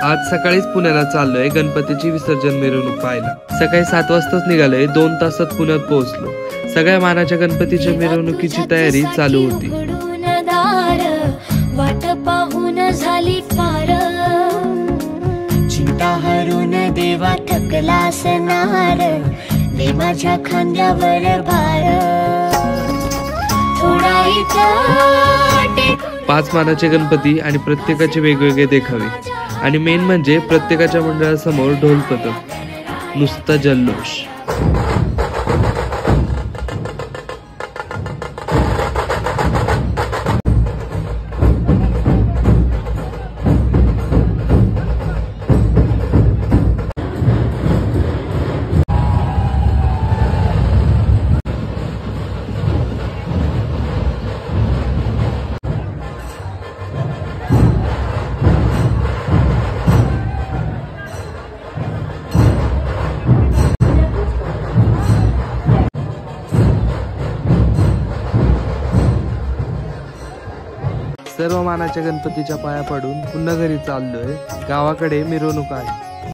आज सकाळीच पुण्याला चाललोय गणपतीची विसर्जन मिरवणूक पाहायला। सकाळी 7 वाजताच निघालोय, 2 तासात पुण्यात पोहोचलो। सगळ्या मानाच्या गणपतीच्या मिरवणुकीची तयारी चालू होती। वाट पाहून झाली पार, चिंता हरून देवा थकला असणार, दे माझ्या खांद्यावर भार, थोडा इथं 5 मानाचे गणपती आणि प्रत्येकाचे वेगवेगळे देखावे आणि मेन म्हणजे प्रत्येकाच्या मंडळासमोर ढोल पथक, नुसता जल्लोष। सर्व मानाच्या गणपतीच्या पाया पडून पुन्हा घरी चाललोय। गावाकडे मिरवणूक आहे।